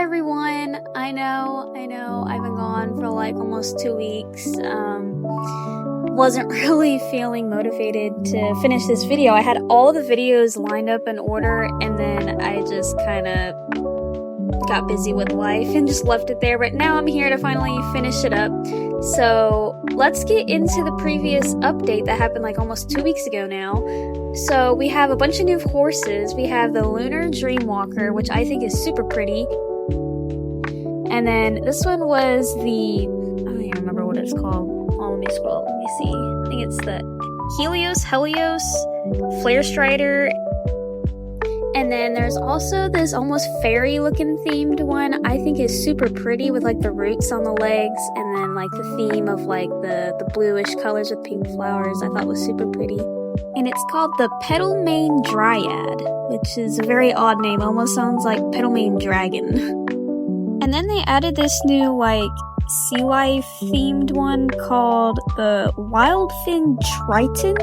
everyone. I know, I've been gone for like almost 2 weeks. Wasn't really feeling motivated to finish this video. I had all the videos lined up in order, and then I just kind of got busy with life and just left it there. But now I'm here to finally finish it up. So let's get into the previous update that happened like almost 2 weeks ago now. So we have a bunch of new horses. We have the Lunar Dreamwalker, which I think is super pretty. And then this one was the, I don't even remember what it's called. Oh, let me scroll, let me see. I think it's the Helios, Flare Strider. And then there's also this almost fairy looking themed one I think is super pretty with like the roots on the legs, and then like the theme of like the bluish colors with pink flowers I thought was super pretty. And it's called the Petalmane Dryad, which is a very odd name, almost sounds like Petalmane Dragon. And then they added this new like sea life themed one called the Wildfin Triton.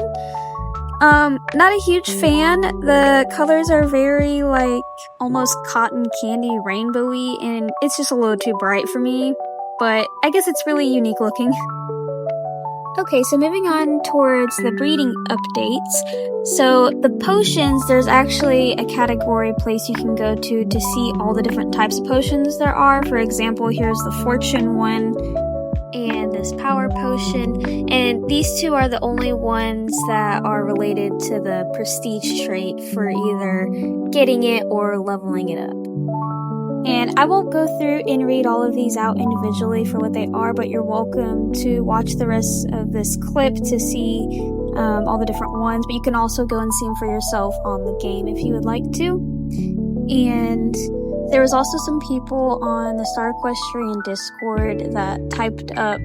Not a huge fan. The colors are very like almost cotton candy rainbowy, and it's just a little too bright for me, but I guess it's really unique looking. Okay, so moving on towards the breeding updates. So the potions, there's actually a category place you can go to see all the different types of potions there are. For example, here's the Fortune one and this Power Potion, and these two are the only ones that are related to the Prestige trait for either getting it or leveling it up. And I won't go through and read all of these out individually for what they are, but you're welcome to watch the rest of this clip to see all the different ones, but you can also go and see them for yourself on the game if you would like to. And there was also some people on the Star Equestrian Discord that typed up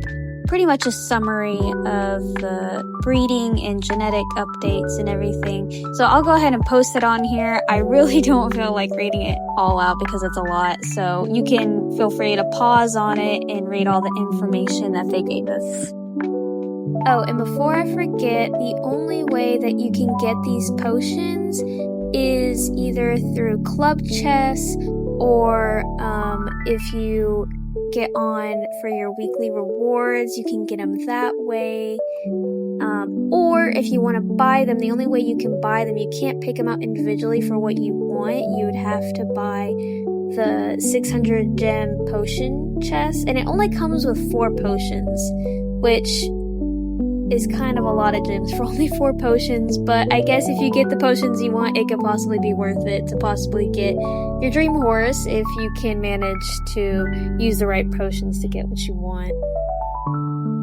pretty much a summary of the breeding and genetic updates and everything. So I'll go ahead and post it on here. I really don't feel like reading it all out because it's a lot. So you can feel free to pause on it and read all the information that they gave us. Oh, and before I forget, the only way that you can get these potions is either through club chess, or if you get on for your weekly rewards, you can get them that way. Or if you want to buy them, the only way you can buy them, you can't pick them out individually for what you want. You would have to buy the 600 gem potion chest, and it only comes with 4 potions, which is kind of a lot of gems for only 4 potions, but I guess if you get the potions you want, it could possibly be worth it to possibly get your dream horse if you can manage to use the right potions to get what you want.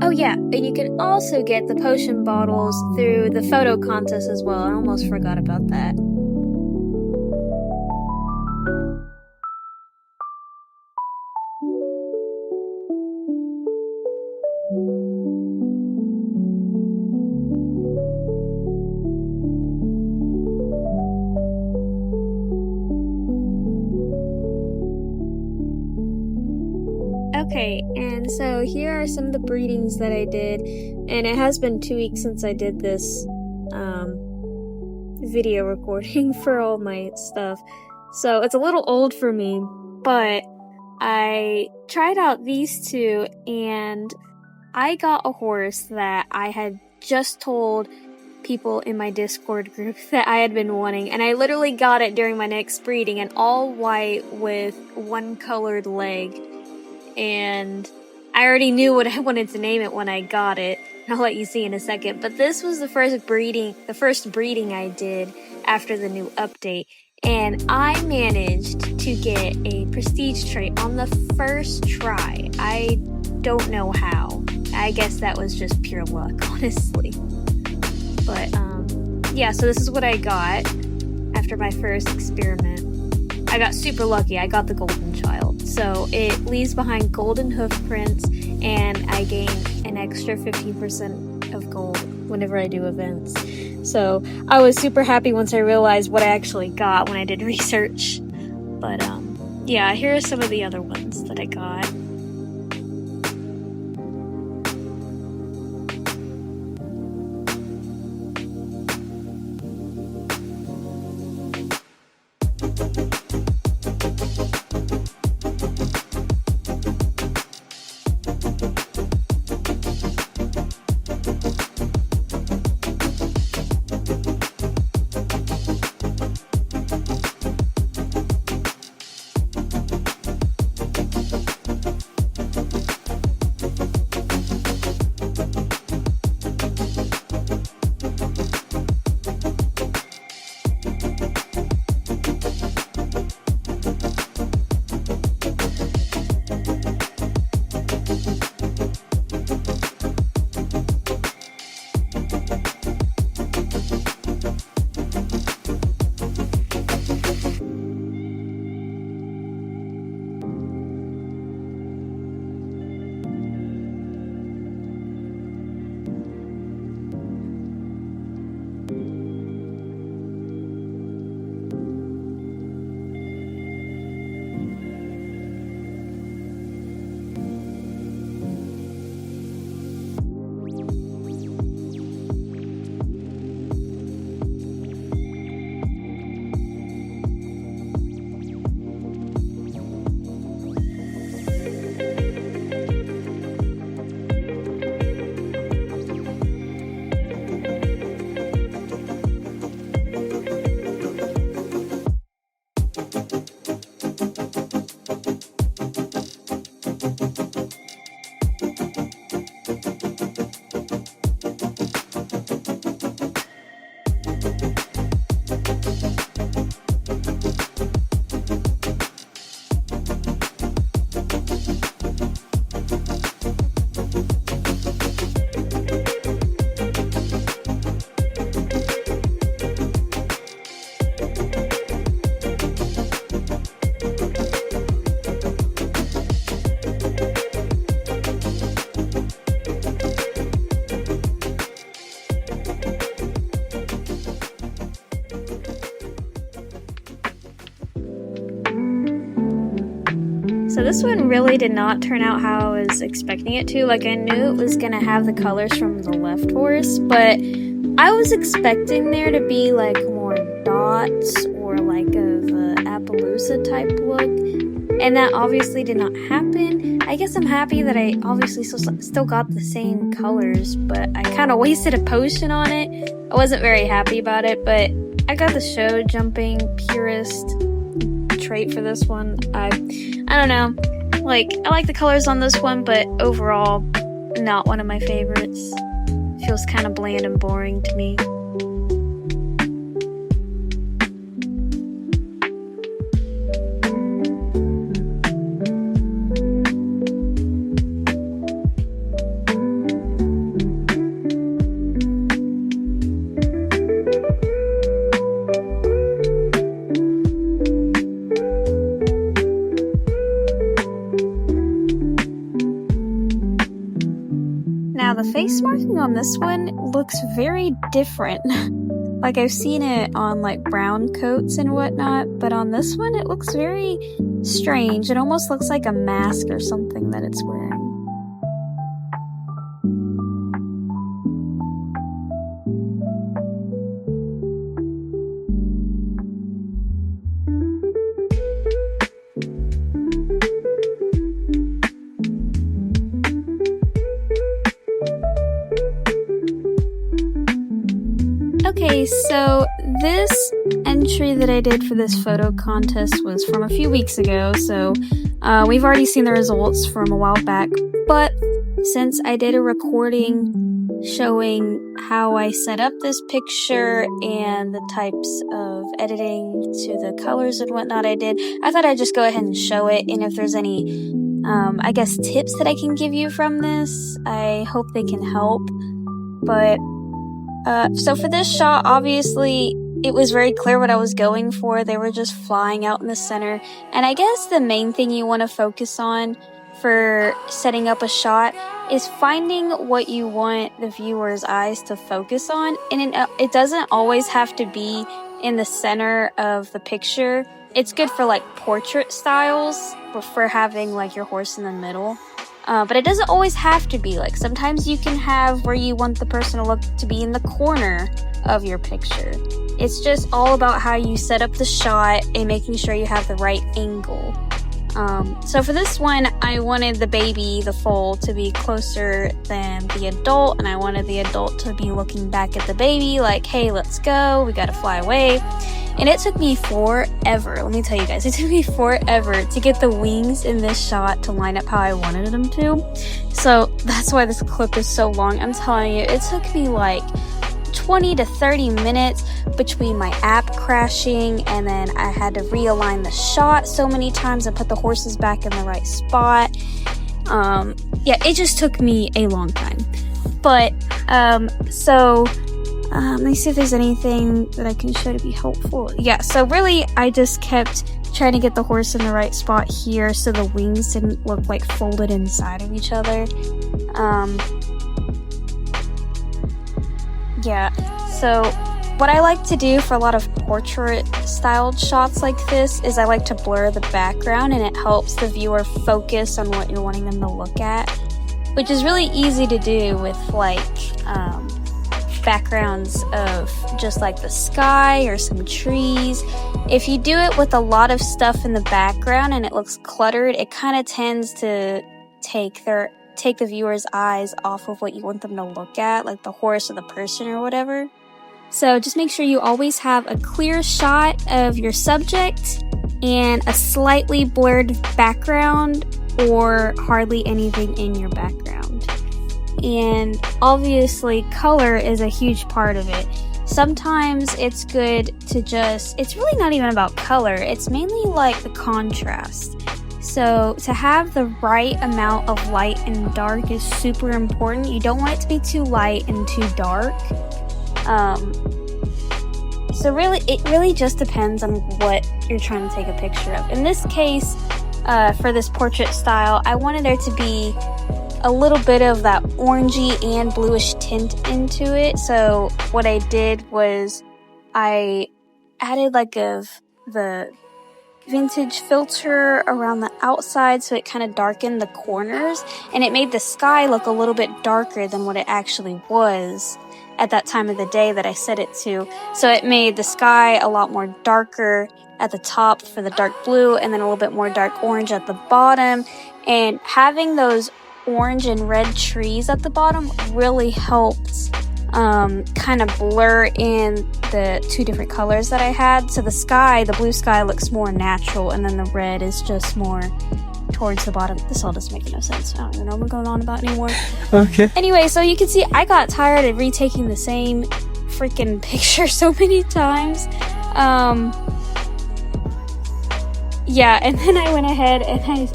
Oh yeah, and you can also get the potion bottles through the photo contest as well. I almost forgot about that. Okay, and so here are some of the breedings that I did, and it has been 2 weeks since I did this video recording for all my stuff, so it's a little old for me, but I tried out these two, and I got a horse that I had just told people in my Discord group that I had been wanting, and I literally got it during my next breeding, an all white with one colored leg. And I already knew what I wanted to name it when I got it. I'll let you see in a second. But this was the first breeding I did after the new update. And I managed to get a prestige trait on the first try. I don't know how. I guess that was just pure luck, honestly. But, yeah, so this is what I got after my first experiment. I got super lucky. I got the golden child. So it leaves behind golden hoof prints, and I gain an extra 15% of gold whenever I do events. So I was super happy once I realized what I actually got when I did research. But yeah, here are some of the other ones that I got. So this one really did not turn out how I was expecting it to. Like, I knew it was gonna have the colors from the left horse, but I was expecting there to be like more dots or like of a Appaloosa type look, and that obviously did not happen. I guess I'm happy that I obviously still got the same colors, but I kind of wasted a potion on it. I wasn't very happy about it, but I got the show jumping purist trait for this one. I don't know, like, I like the colors on this one, but overall not one of my favorites. Feels kind of bland and boring to me. Now the face marking on this one looks very different. Like, I've seen it on like brown coats and whatnot, but on this one it looks very strange. It almost looks like a mask or something that it's wearing. Okay, so this entry that I did for this photo contest was from a few weeks ago, so we've already seen the results from a while back, but since I did a recording showing how I set up this picture and the types of editing to the colors and whatnot I did, I thought I'd just go ahead and show it, and if there's any, I guess, tips that I can give you from this, I hope they can help. But so for this shot, obviously, it was very clear what I was going for. They were just flying out in the center. And I guess the main thing you want to focus on for setting up a shot is finding what you want the viewer's eyes to focus on. And it doesn't always have to be in the center of the picture. It's good for like portrait styles, for having like your horse in the middle. But it doesn't always have to be. Like, sometimes you can have where you want the person to look to be in the corner of your picture. It's just all about how you set up the shot and making sure you have the right angle. So for this one, I wanted the baby, the foal, to be closer than the adult, and I wanted the adult to be looking back at the baby like, hey, let's go, we gotta fly away. And it took me forever, let me tell you guys, it took me forever to get the wings in this shot to line up how I wanted them to. So that's why this clip is so long. I'm telling you, it took me like 20 to 30 minutes between my app crashing, and then I had to realign the shot so many times and put the horses back in the right spot. Yeah, it just took me a long time. But, let me see if there's anything that I can show to be helpful. Yeah, so really, I just kept trying to get the horse in the right spot here so the wings didn't look like folded inside of each other. Yeah, so what I like to do for a lot of portrait-styled shots like this is I like to blur the background, and it helps the viewer focus on what you're wanting them to look at, which is really easy to do with, like, backgrounds of just like the sky or some trees. If you do it with a lot of stuff in the background and it looks cluttered, it kind of tends to take the viewer's eyes off of what you want them to look at, like the horse or the person or whatever. So just make sure you always have a clear shot of your subject and a slightly blurred background or hardly anything in your background. And obviously color is a huge part of it. Sometimes it's good to it's really not even about color, it's mainly like the contrast. So to have the right amount of light and dark is super important. You don't want it to be too light and too dark. So really, it really just depends on what you're trying to take a picture of. In this case, for this portrait style, I wanted there to be a little bit of that orangey and bluish tint into it. So what I did was I added like the vintage filter around the outside so it kind of darkened the corners, and it made the sky look a little bit darker than what it actually was at that time of the day that I set it to. So it made the sky a lot more darker at the top for the dark blue, and then a little bit more dark orange at the bottom. And having those orange and red trees at the bottom really helped kind of blur in the two different colors that I had. So the sky, the blue sky, looks more natural, and then the red is just more towards the bottom. This all doesn't make no sense. I don't even know what I'm going on about anymore. Okay. Anyway, so you can see I got tired of retaking the same freaking picture so many times. Yeah, and then I went ahead and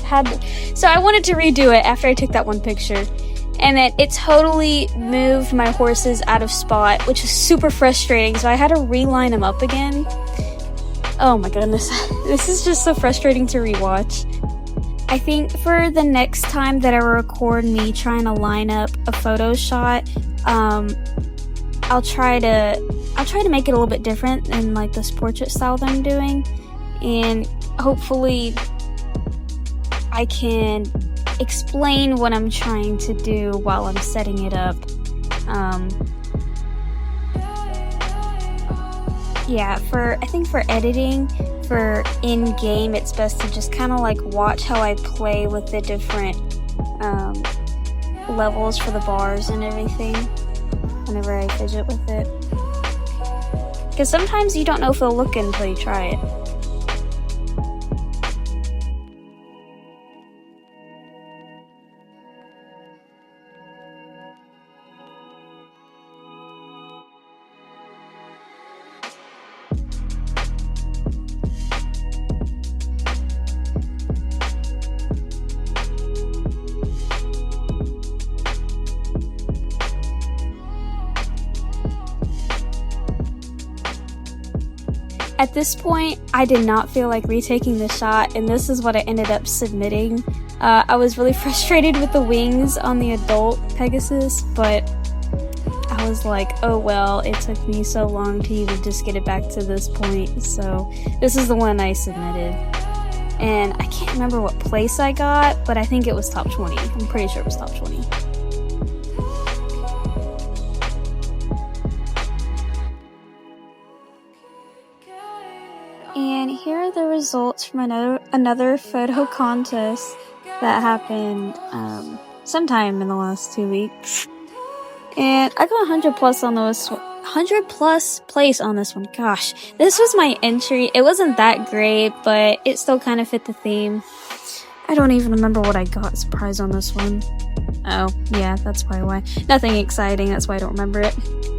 so I wanted to redo it after I took that one picture. And then it totally moved my horses out of spot, which is super frustrating. So I had to reline them up again. Oh my goodness. This is just so frustrating to rewatch. I think for the next time that I record me trying to line up a photo shot, I'll try to make it a little bit different than like this portrait style that I'm doing, and hopefully I can explain what I'm trying to do while I'm setting it up. Yeah, I think for editing, for in-game, it's best to just kind of like watch how I play with the different levels for the bars and everything whenever I fidget with it. Because sometimes you don't know if it'll look good until you try it. At this point, I did not feel like retaking the shot, and this is what I ended up submitting. I was really frustrated with the wings on the adult Pegasus, but I was like, oh well, it took me so long to even just get it back to this point, so this is the one I submitted. And I can't remember what place I got, but I think it was top 20. I'm pretty sure it was top 20. And here are the results from another photo contest that happened sometime in the last 2 weeks. And I got 100 plus on this one. 100 plus place on this one. Gosh, this was my entry. It wasn't that great, but it still kind of fit the theme. I don't even remember what I got as a prize on this one. Oh, yeah, that's probably why. Nothing exciting, that's why I don't remember it.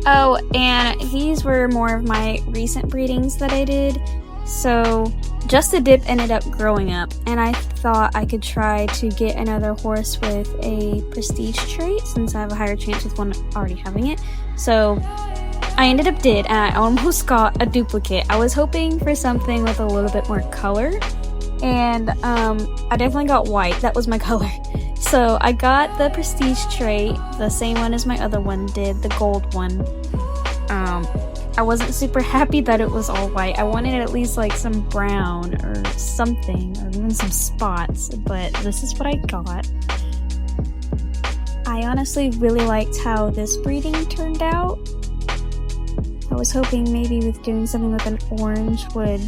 Oh, and these were more of my recent breedings that I did. So, Just a Dip ended up growing up, and I thought I could try to get another horse with a prestige trait, since I have a higher chance with one already having it. So, I ended up and I almost got a duplicate. I was hoping for something with a little bit more color, and I definitely got white. That was my color. So, I got the prestige trait, the same one as my other one did, the gold one. I wasn't super happy that it was all white. I wanted at least like some brown or something, or even some spots, but this is what I got. I honestly really liked how this breeding turned out. I was hoping maybe with doing something with an orange would,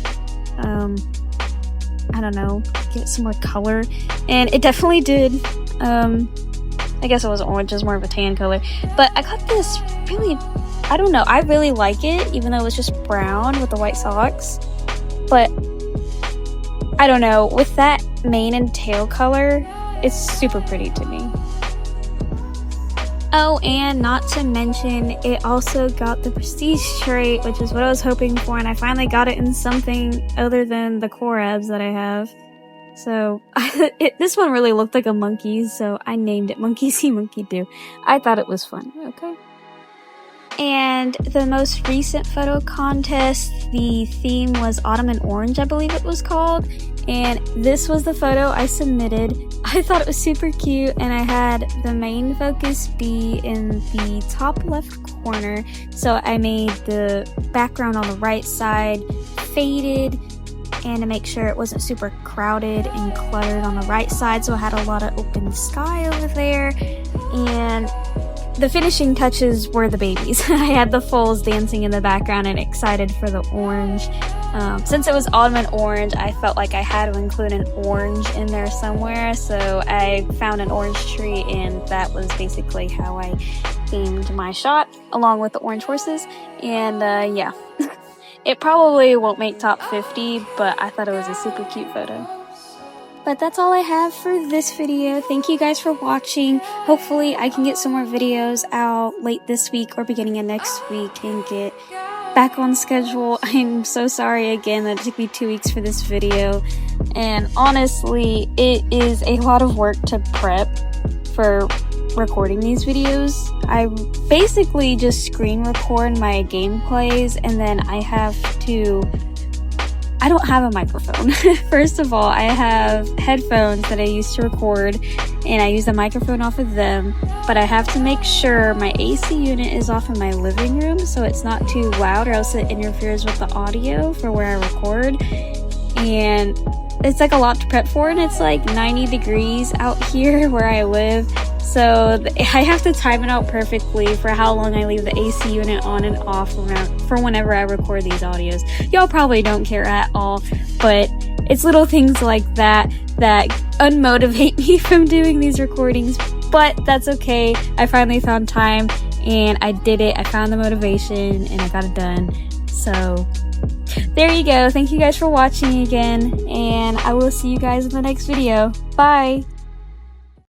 I don't know, give it some more color, and it definitely did. I guess it wasn't orange, it was more of a tan color, but I got this really, I don't know, I really like it, even though it's just brown with the white socks. But I don't know, with that mane and tail color, it's super pretty to me. Oh, and not to mention, it also got the prestige trait, which is what I was hoping for, and I finally got it in something other than the Korabs that I have. So, this one really looked like a monkey, so I named it Monkey See, Monkey Do. I thought it was fun, okay? And the most recent photo contest, the theme was Autumn and Orange, I believe it was called. And this was the photo I submitted. I thought it was super cute, and I had the main focus be in the top left corner. So I made the background on the right side faded, and to make sure it wasn't super crowded and cluttered on the right side, so I had a lot of open sky over there. And the finishing touches were the babies. I had the foals dancing in the background and excited for the orange. Since it was autumn and orange, I felt like I had to include an orange in there somewhere, so I found an orange tree, and that was basically how I themed my shot, along with the orange horses. And yeah, it probably won't make top 50, but I thought it was a super cute photo. But that's all I have for this video. Thank you guys for watching. Hopefully I can get some more videos out late this week or beginning of next week and get back on schedule. I'm so sorry again that it took me 2 weeks for this video. And honestly, it is a lot of work to prep for recording these videos. I basically just screen record my gameplays, and then I don't have a microphone. First of all, I have headphones that I use to record, and I use the microphone off of them, but I have to make sure my AC unit is off in my living room so it's not too loud, or else it interferes with the audio for where I record. And it's like a lot to prep for, and it's like 90 degrees out here where I live, so I have to time it out perfectly for how long I leave the AC unit on and off for whenever I record these audios. Y'all probably don't care at all, but it's little things like that that unmotivate me from doing these recordings, but that's okay. I finally found time, and I did it. I found the motivation, and I got it done. So there you go. Thank you guys for watching again, and I will see you guys in the next video. Bye!